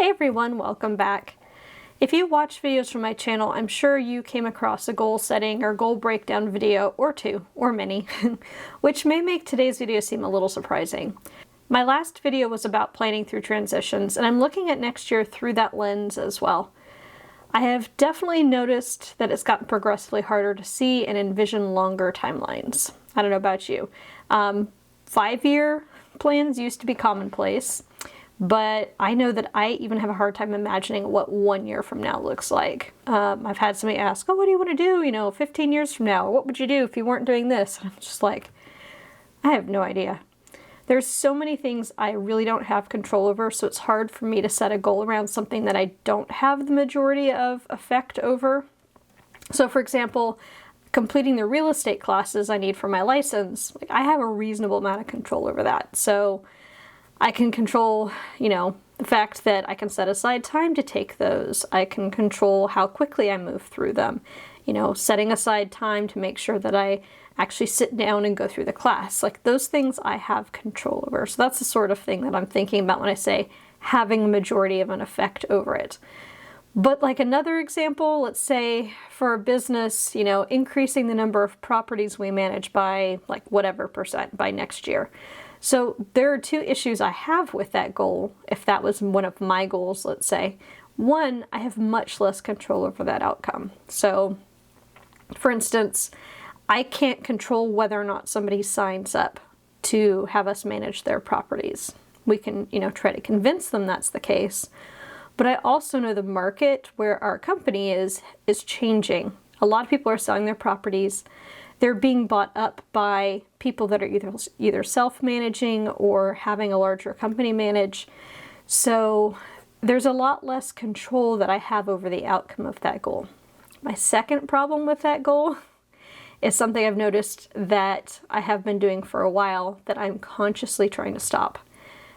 Hey everyone, welcome back. If you watch videos from my channel, I'm sure you came across a goal setting or goal breakdown video or two, or many, which may make today's video seem a little surprising. My last video was about planning through transitions, and I'm looking at next year through that lens as well. I have definitely noticed that it's gotten progressively harder to see and envision longer timelines. I don't know about you. 5-year plans used to be commonplace. But I know that I even have a hard time imagining what 1 year from now looks like. I've had somebody ask, oh, what do you want to do, 15 years from now? Or what would you do if you weren't doing this? And I'm just like, I have no idea. There's so many things I really don't have control over, so it's hard for me to set a goal around something that I don't have the majority of effect over. So for example, completing the real estate classes I need for my license, I have a reasonable amount of control over that. So I can control, the fact that I can set aside time to take those. I can control how quickly I move through them. Setting aside time to make sure that I actually sit down and go through the class. Those things I have control over. So that's the sort of thing that I'm thinking about when I say having a majority of an effect over it. But another example, let's say for a business, increasing the number of properties we manage by whatever percent by next year. So there are two issues I have with that goal, if that was one of my goals, let's say. One, I have much less control over that outcome. So, for instance, I can't control whether or not somebody signs up to have us manage their properties. We can, try to convince them that's the case. But I also know the market where our company is changing. A lot of people are selling their properties. They're being bought up by people that are either self-managing or having a larger company manage. So there's a lot less control that I have over the outcome of that goal. My second problem with that goal is something I've noticed that I have been doing for a while that I'm consciously trying to stop.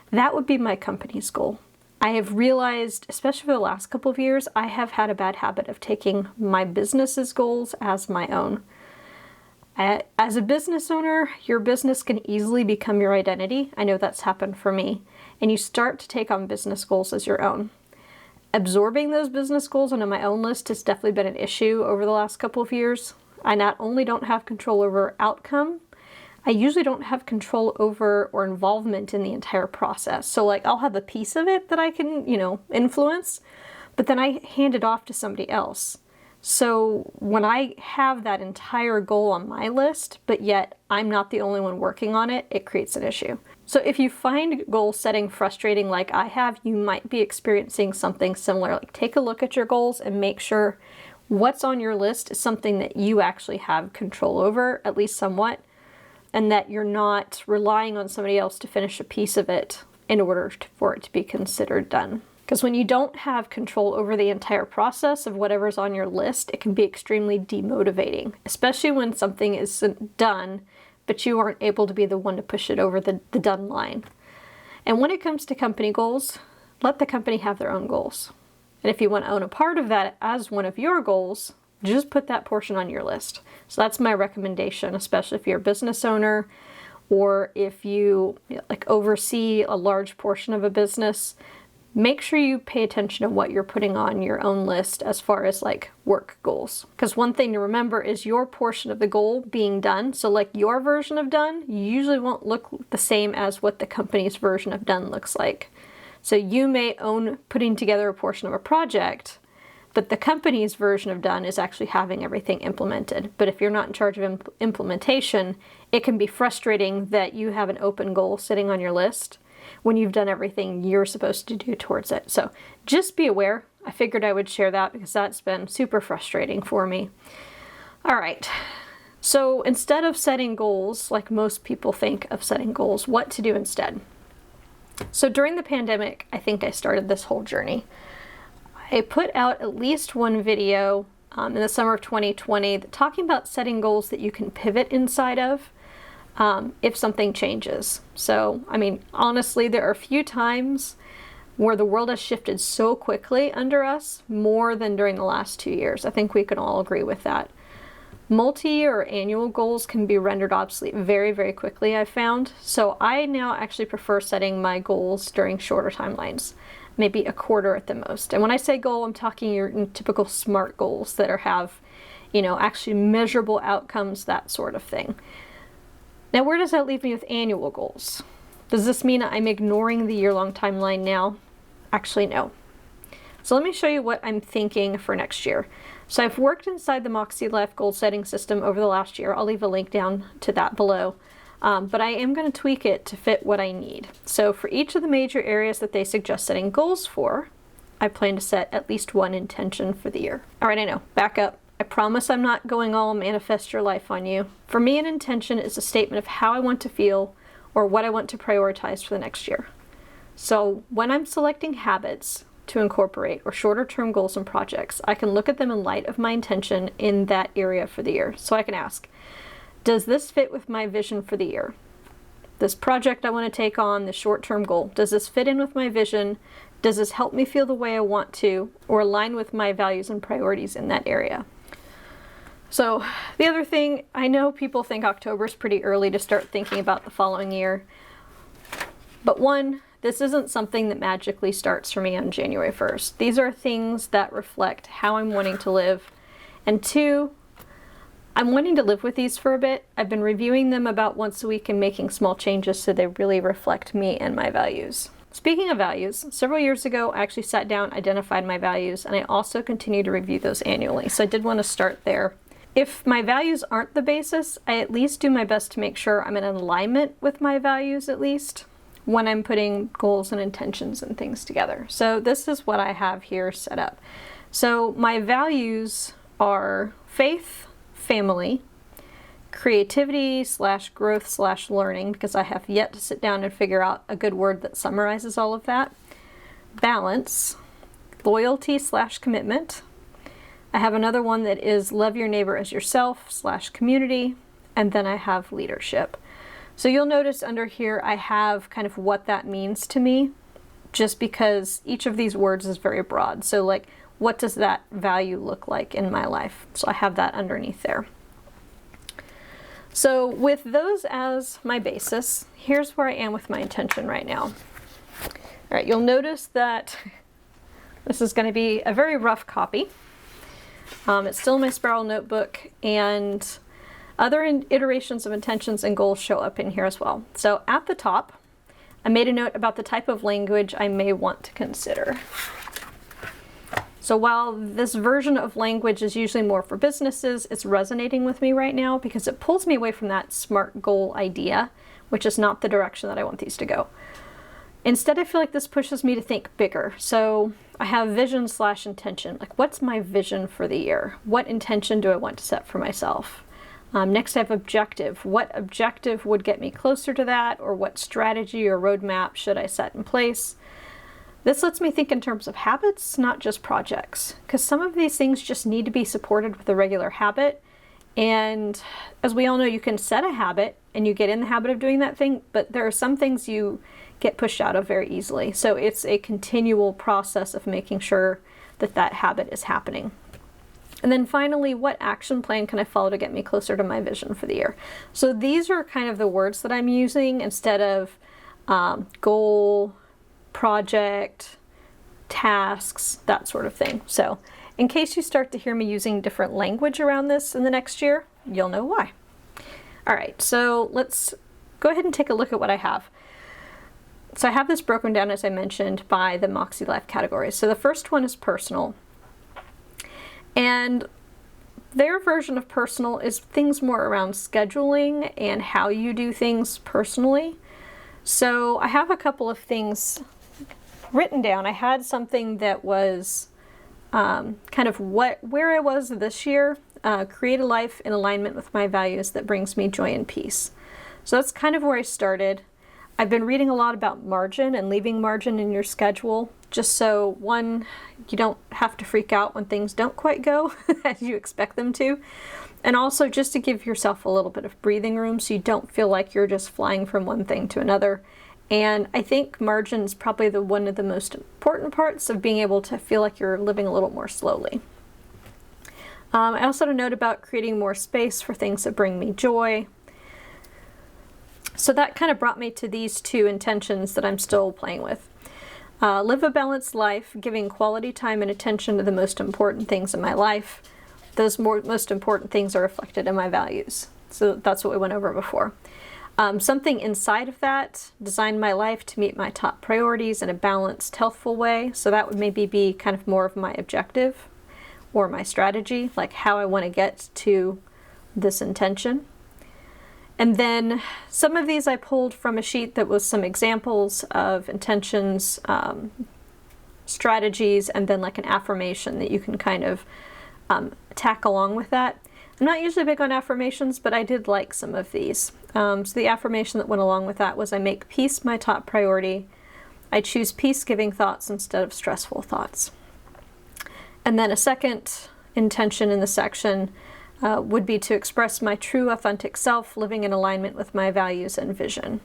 That would be my company's goal. I have realized, especially for the last couple of years, I have had a bad habit of taking my business's goals as my own. As a business owner, your business can easily become your identity. I know that's happened for me. And you start to take on business goals as your own. Absorbing those business goals onto my own list has definitely been an issue over the last couple of years. I not only don't have control over outcome, I usually don't have control over or involvement in the entire process. So I'll have a piece of it that I can, influence, but then I hand it off to somebody else. So when I have that entire goal on my list, but yet I'm not the only one working on it, it creates an issue. So if you find goal setting frustrating like I have, you might be experiencing something similar. Take a look at your goals and make sure what's on your list is something that you actually have control over, at least somewhat, and that you're not relying on somebody else to finish a piece of it in order for it to be considered done. Because when you don't have control over the entire process of whatever's on your list, it can be extremely demotivating, especially when something isn't done, but you aren't able to be the one to push it over the done line. And when it comes to company goals, let the company have their own goals. And if you want to own a part of that as one of your goals, just put that portion on your list. So that's my recommendation, especially if you're a business owner or if you oversee a large portion of a business. Make sure you pay attention to what you're putting on your own list as far as work goals. Because one thing to remember is your portion of the goal being done. So your version of done usually won't look the same as what the company's version of done looks like. So you may own putting together a portion of a project, but the company's version of done is actually having everything implemented. But if you're not in charge of implementation, it can be frustrating that you have an open goal sitting on your list when you've done everything you're supposed to do towards it. So just be aware. I figured I would share that because that's been super frustrating for me. All right. So instead of setting goals, like most people think of setting goals, what to do instead? So during the pandemic, I think I started this whole journey. I put out at least one video in the summer of 2020 talking about setting goals that you can pivot inside of if something changes. So, honestly, there are a few times where the world has shifted so quickly under us, more than during the last 2 years. I think we can all agree with that. Multi-year or annual goals can be rendered obsolete very, very quickly, I've found. So I now actually prefer setting my goals during shorter timelines. maybe a quarter at the most. And when I say goal, I'm talking your typical SMART goals that have, you know, actually measurable outcomes, that sort of thing. Now, where does that leave me with annual goals? Does this mean I'm ignoring the year-long timeline now? Actually, no. So let me show you what I'm thinking for next year. So I've worked inside the Moxie Life goal setting system over the last year. I'll leave a link down to that below. But I am going to tweak it to fit what I need. So for each of the major areas that they suggest setting goals for, I plan to set at least one intention for the year. All right, I know, back up. I promise I'm not going all manifest your life on you. For me, an intention is a statement of how I want to feel or what I want to prioritize for the next year. So when I'm selecting habits to incorporate or shorter term goals and projects, I can look at them in light of my intention in that area for the year. So I can ask, does this fit with my vision for the year? This project I want to take on, the short-term goal, does this fit in with my vision? Does this help me feel the way I want to or align with my values and priorities in that area? So the other thing, I know people think October is pretty early to start thinking about the following year. But one, this isn't something that magically starts for me on January 1st. These are things that reflect how I'm wanting to live. And two, I'm wanting to live with these for a bit. I've been reviewing them about once a week and making small changes so they really reflect me and my values. Speaking of values, several years ago I actually sat down, identified my values, and I also continue to review those annually. So I did want to start there. If my values aren't the basis, I at least do my best to make sure I'm in alignment with my values at least when I'm putting goals and intentions and things together. So this is what I have here set up. So my values are faith, family, creativity / growth / learning, because I have yet to sit down and figure out a good word that summarizes all of that, balance, loyalty / commitment. I have another one that is love your neighbor as yourself / community, and then I have leadership. So you'll notice under here I have kind of what that means to me, just because each of these words is very broad. So like, what does that value look like in my life? So I have that underneath there. So with those as my basis, here's where I am with my intention right now. All right, you'll notice that this is going to be a very rough copy. It's still in my spiral notebook, and other iterations of intentions and goals show up in here as well. So at the top, I made a note about the type of language I may want to consider. So while this version of language is usually more for businesses, it's resonating with me right now because it pulls me away from that SMART goal idea, which is not the direction that I want these to go. Instead, I feel like this pushes me to think bigger. So I have vision / intention. Like, what's my vision for the year? What intention do I want to set for myself? Next, I have objective. What objective would get me closer to that, or what strategy or roadmap should I set in place? This lets me think in terms of habits, not just projects, because some of these things just need to be supported with a regular habit. And as we all know, you can set a habit and you get in the habit of doing that thing, but there are some things you get pushed out of very easily. So it's a continual process of making sure that that habit is happening. And then finally, what action plan can I follow to get me closer to my vision for the year? So these are kind of the words that I'm using instead of goal, project, tasks, that sort of thing. So in case you start to hear me using different language around this in the next year, you'll know why. All right, so let's go ahead and take a look at what I have. So I have this broken down, as I mentioned, by the Moxie Life categories. So the first one is personal. And their version of personal is things more around scheduling and how you do things personally. So I have a couple of things written down. I had something that was kind of where I was this year, create a life in alignment with my values that brings me joy and peace. So that's kind of where I started. I've been reading a lot about margin and leaving margin in your schedule, just so one, you don't have to freak out when things don't quite go as you expect them to, and also just to give yourself a little bit of breathing room so you don't feel like you're just flying from one thing to another. And I think margin is probably one of the most important parts of being able to feel like you're living a little more slowly. I also had a note about creating more space for things that bring me joy. So that kind of brought me to these two intentions that I'm still playing with. Live a balanced life, giving quality time and attention to the most important things in my life. Those most important things are reflected in my values. So that's what we went over before. Something inside of that, design my life to meet my top priorities in a balanced, healthful way. So that would maybe be kind of more of my objective or my strategy, like how I want to get to this intention. And then some of these I pulled from a sheet that was some examples of intentions, strategies, and then like an affirmation that you can kind of tack along with that. I'm not usually big on affirmations, but I did like some of these. So the affirmation that went along with that was, I make peace my top priority. I choose peace-giving thoughts instead of stressful thoughts. And then a second intention in the section would be to express my true authentic self, living in alignment with my values and vision.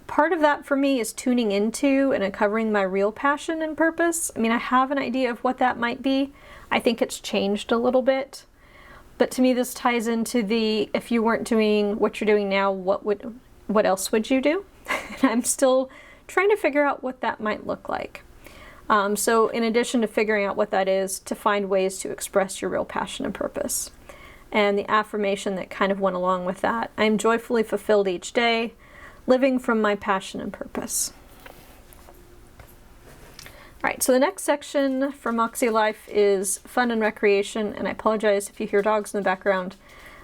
Part of that for me is tuning into and uncovering my real passion and purpose. I mean, I have an idea of what that might be. I think it's changed a little bit. But to me, this ties into the, if you weren't doing what you're doing now, what else would you do? And I'm still trying to figure out what that might look like. So in addition to figuring out what that is, to find ways to express your real passion and purpose. And the affirmation that kind of went along with that, I am joyfully fulfilled each day, living from my passion and purpose. All right, so the next section for Moxie Life is fun and recreation, and I apologize if you hear dogs in the background.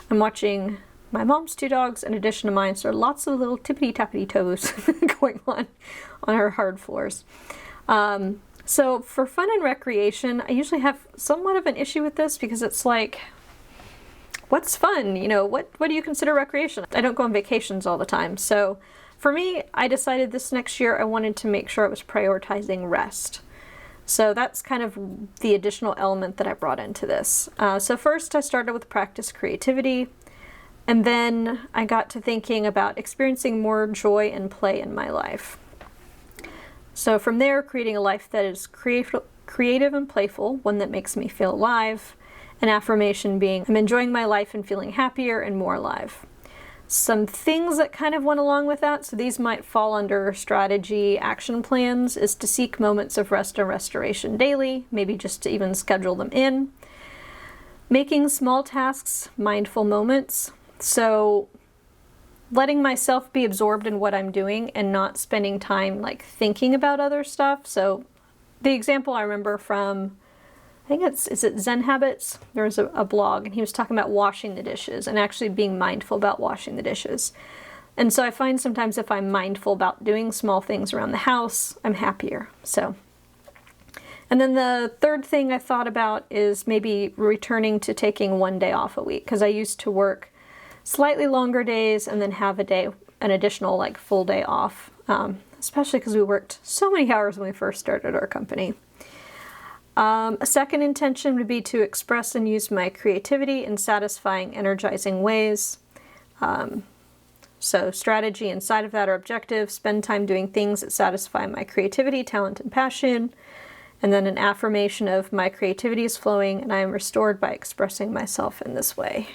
I'm watching my mom's two dogs in addition to mine, so there are lots of little tippity-tappity toes going on her hard floors. So for fun and recreation, I usually have somewhat of an issue with this because it's like, what's fun? You know, what do you consider recreation? I don't go on vacations all the time, so for me, I decided this next year I wanted to make sure I was prioritizing rest. So that's kind of the additional element that I brought into this. So first I started with practice creativity, and then I got to thinking about experiencing more joy and play in my life. So from there, creating a life that is creative and playful, one that makes me feel alive. An affirmation being, I'm enjoying my life and feeling happier and more alive. Some things that kind of went along with that, so these might fall under strategy action plans, is to seek moments of rest and restoration daily, maybe just to even schedule them in. Making small tasks mindful moments, so letting myself be absorbed in what I'm doing and not spending time like thinking about other stuff. So the example I remember from, I think is it Zen Habits? There was a blog, and he was talking about washing the dishes and actually being mindful about washing the dishes. And so I find sometimes if I'm mindful about doing small things around the house, I'm happier. So, and then the third thing I thought about is maybe returning to taking one day off a week, because I used to work slightly longer days and then have an additional like full day off, especially because we worked so many hours when we first started our company. A second intention would be to express and use my creativity in satisfying, energizing ways. So strategy inside of that are objectives, spend time doing things that satisfy my creativity, talent, and passion. And then an affirmation of my creativity is flowing and I am restored by expressing myself in this way.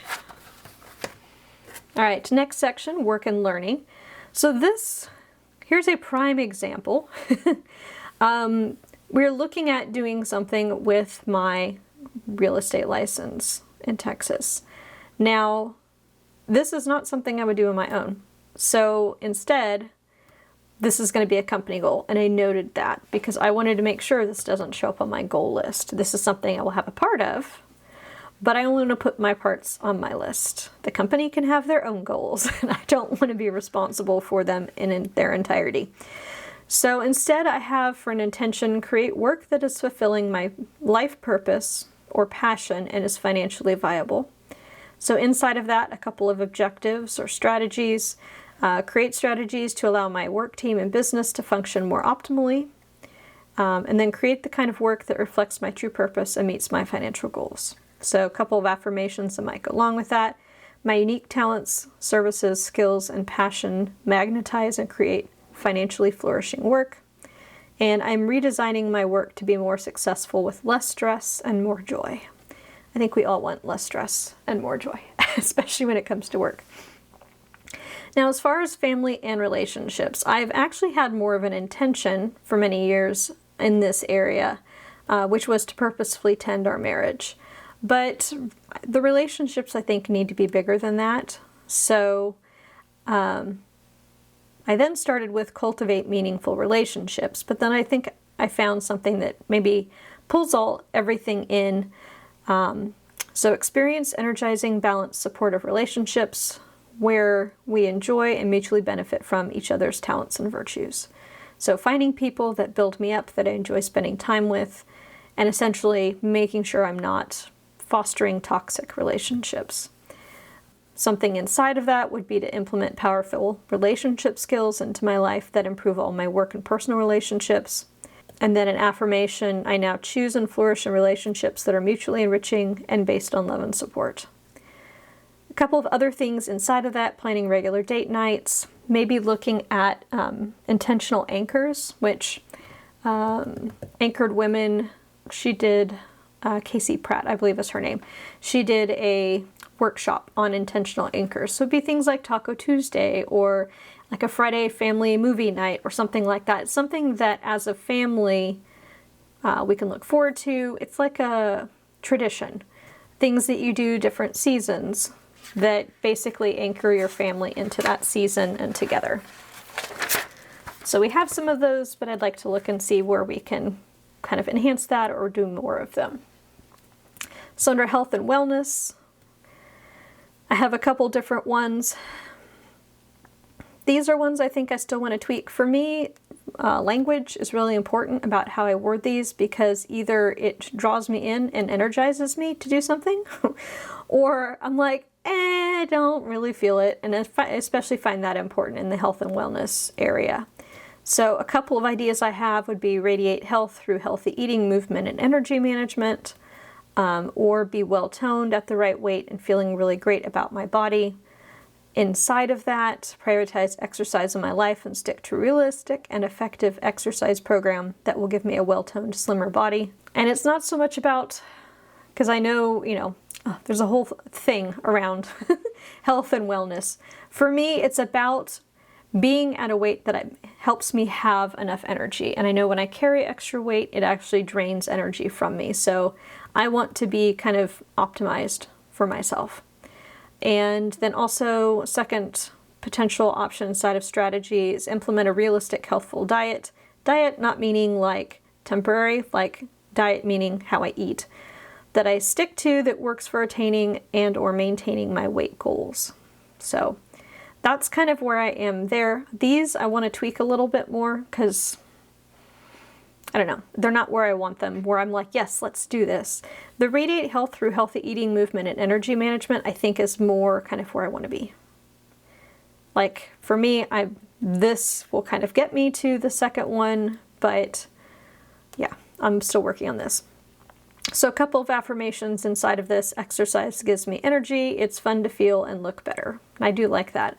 All right, next section, work and learning. So here's a prime example. We're looking at doing something with my real estate license in Texas. Now, this is not something I would do on my own. So instead, this is going to be a company goal. And I noted that because I wanted to make sure this doesn't show up on my goal list. This is something I will have a part of, but I only want to put my parts on my list. The company can have their own goals, and I don't want to be responsible for them in their entirety. So instead I have for an intention, create work that is fulfilling my life purpose or passion and is financially viable. So inside of that, a couple of objectives or strategies. Create strategies to allow my work team and business to function more optimally. And then create the kind of work that reflects my true purpose and meets my financial goals. So a couple of affirmations that might go along with that. My unique talents, services, skills, and passion magnetize and create financially flourishing work, and I'm redesigning my work to be more successful with less stress and more joy. I think we all want less stress and more joy, especially when it comes to work. Now, as far as family and relationships, I've actually had more of an intention for many years in this area, which was to purposefully tend our marriage. But the relationships, I think, need to be bigger than that. So I then started with cultivate meaningful relationships, but then I think I found something that maybe pulls everything in. So experience energizing, balanced, supportive relationships where we enjoy and mutually benefit from each other's talents and virtues. So finding people that build me up, that I enjoy spending time with, and essentially making sure I'm not fostering toxic relationships. Something inside of that would be to implement powerful relationship skills into my life that improve all my work and personal relationships. And then an affirmation, I now choose and flourish in relationships that are mutually enriching and based on love and support. A couple of other things inside of that, planning regular date nights, maybe looking at intentional anchors, which Anchored Women, she did, Casey Pratt, I believe is her name. She did a workshop on intentional anchors. So it'd be things like Taco Tuesday or like a Friday family movie night or something like that. It's something that as a family we can look forward to. It's like a tradition. Things that you do different seasons that basically anchor your family into that season and together. So we have some of those, but I'd like to look and see where we can kind of enhance that or do more of them. So under health and wellness, I have a couple different ones. These are ones I think I still want to tweak. For me, language is really important about how I word these, because either it draws me in and energizes me to do something, or I'm like, I don't really feel it, and I especially find that important in the health and wellness area. So a couple of ideas I have would be radiate health through healthy eating, movement, and energy management, or be well-toned at the right weight and feeling really great about my body. Inside of that, prioritize exercise in my life and stick to a realistic and effective exercise program that will give me a well-toned, slimmer body. And it's not so much about, because I know, there's a whole thing around health and wellness. For me, it's about being at a weight that helps me have enough energy. And I know when I carry extra weight, it actually drains energy from me. So I want to be kind of optimized for myself. And then also, second potential option side of strategy is implement a realistic, healthful diet. Diet not meaning like temporary, like diet meaning how I eat, that I stick to, that works for attaining and or maintaining my weight goals. So that's kind of where I am there. These I want to tweak a little bit more because, I don't know, they're not where I want them, where I'm like, yes, let's do this. The radiate health through healthy eating, movement, and energy management, I think is more kind of where I want to be. Like for me, this will kind of get me to the second one, but yeah, I'm still working on this. So a couple of affirmations inside of this. Exercise gives me energy. It's fun to feel and look better. I do like that.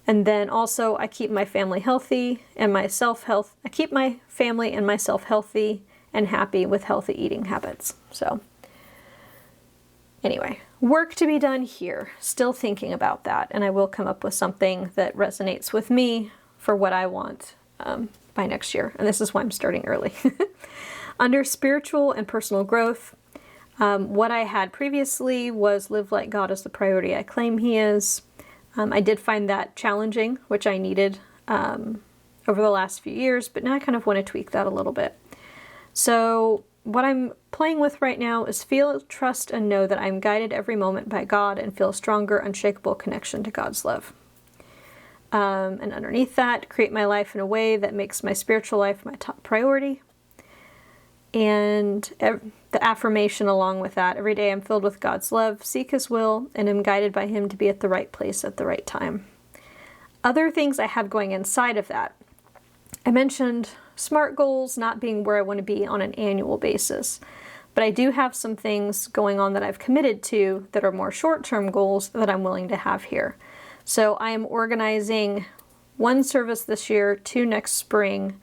And then also, I keep my family healthy and myself healthy. I keep my family and myself healthy and happy with healthy eating habits. So anyway, work to be done here. Still thinking about that. And I will come up with something that resonates with me for what I want by next year. And this is why I'm starting early. Under spiritual and personal growth, what I had previously was live like God is the priority I claim He is. I did find that challenging, which I needed over the last few years, but now I kind of want to tweak that a little bit. So what I'm playing with right now is feel, trust, and know that I'm guided every moment by God and feel a stronger, unshakable connection to God's love. And underneath that, create my life in a way that makes my spiritual life my top priority. And the affirmation along with that, every day I'm filled with God's love, seek His will, and am guided by Him to be at the right place at the right time. Other things I have going inside of that. I mentioned SMART goals not being where I want to be on an annual basis, but I do have some things going on that I've committed to that are more short-term goals that I'm willing to have here. So I am organizing 1 service this year, 2 next spring.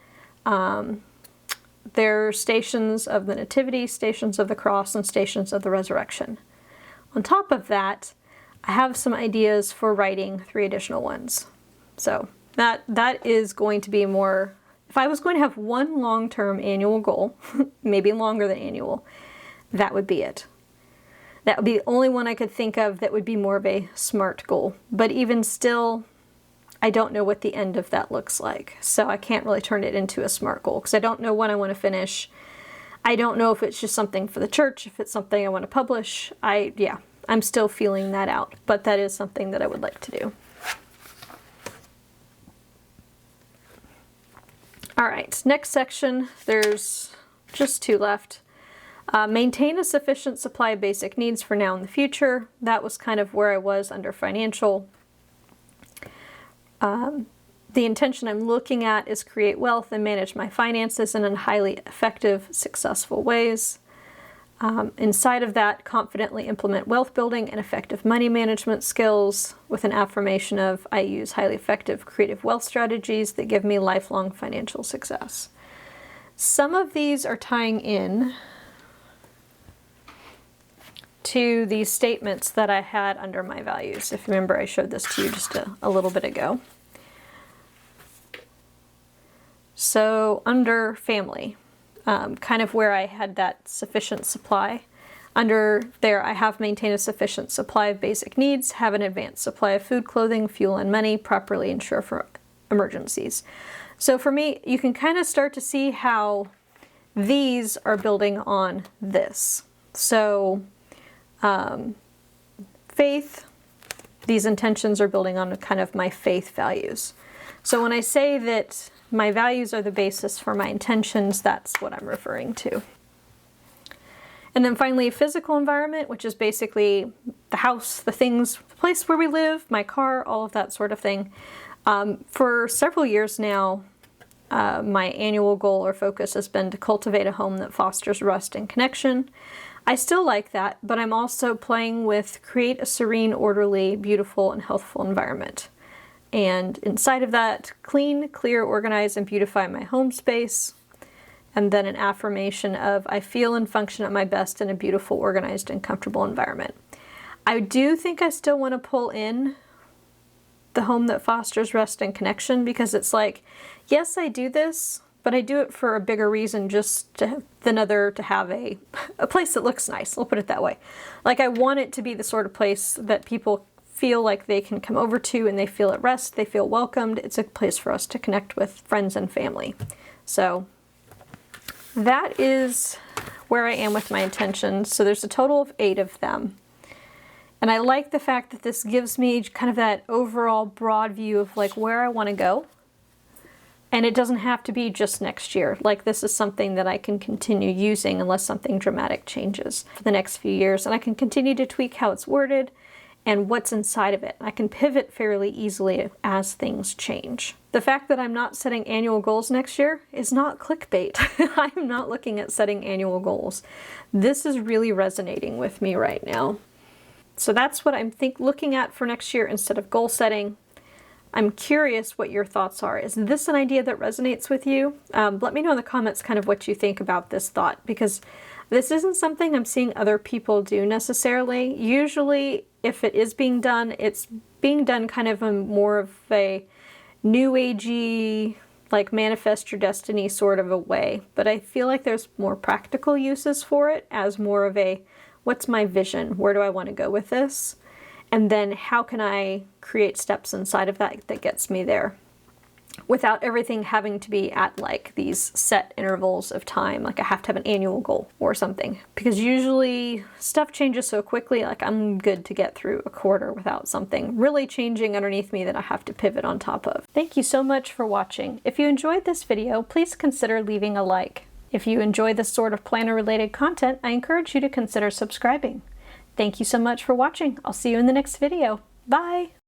They're Stations of the Nativity, Stations of the Cross, and Stations of the Resurrection. On top of that, I have some ideas for writing 3 additional ones. So that is going to be more, if I was going to have one long-term annual goal, maybe longer than annual, that would be it. That would be the only one I could think of that would be more of a SMART goal. But even still, I don't know what the end of that looks like. So I can't really turn it into a SMART goal because I don't know when I want to finish. I don't know if it's just something for the church, if it's something I want to publish. I'm still feeling that out, but that is something that I would like to do. All right, next section, there's just 2 left. Maintain a sufficient supply of basic needs for now and the future. That was kind of where I was under financial. The intention I'm looking at is create wealth and manage my finances in highly effective, successful ways. Inside of that, confidently implement wealth building and effective money management skills with an affirmation of I use highly effective creative wealth strategies that give me lifelong financial success. Some of these are tying in to these statements that I had under my values. If you remember, I showed this to you just a little bit ago. So under family, kind of where I had that sufficient supply. Under there, I have maintained a sufficient supply of basic needs, have an advanced supply of food, clothing, fuel, and money, properly insure for emergencies. So for me, you can kind of start to see how these are building on this. So faith, these intentions are building on kind of my faith values. So when I say that my values are the basis for my intentions, that's what I'm referring to. And then finally, physical environment, which is basically the house, the things, the place where we live, my car, all of that sort of thing. For several years now, my annual goal or focus has been to cultivate a home that fosters rest and connection. I still like that, but I'm also playing with create a serene, orderly, beautiful, and healthful environment. And inside of that, clean, clear, organize, and beautify my home space. And then an affirmation of I feel and function at my best in a beautiful, organized, and comfortable environment. I do think I still want to pull in the home that fosters rest and connection, because it's like, yes, I do this, but I do it for a bigger reason than to have a place that looks nice. I'll put it that way. Like, I want it to be the sort of place that people feel like they can come over to and they feel at rest, they feel welcomed. It's a place for us to connect with friends and family. So that is where I am with my intentions. So there's a total of 8 of them. And I like the fact that this gives me kind of that overall broad view of like where I want to go. And it doesn't have to be just next year. Like, this is something that I can continue using unless something dramatic changes for the next few years. And I can continue to tweak how it's worded and what's inside of it. I can pivot fairly easily as things change. The fact that I'm not setting annual goals next year is not clickbait. I'm not looking at setting annual goals. This is really resonating with me right now. So that's what I'm looking at for next year instead of goal setting. I'm curious what your thoughts are. Is this an idea that resonates with you? Let me know in the comments kind of what you think about this thought, because this isn't something I'm seeing other people do necessarily. Usually, if it is being done, it's being done kind of in more of a new agey, like manifest your destiny sort of a way. But I feel like there's more practical uses for it as more of a, what's my vision? Where do I want to go with this? And then how can I create steps inside of that that gets me there without everything having to be at like these set intervals of time. Like I have to have an annual goal or something, because usually stuff changes so quickly. Like I'm good to get through a quarter without something really changing underneath me that I have to pivot on top of. Thank you so much for watching. If you enjoyed this video, please consider leaving a like. If you enjoy this sort of planner related content, I encourage you to consider subscribing. Thank you so much for watching. I'll see you in the next video. Bye!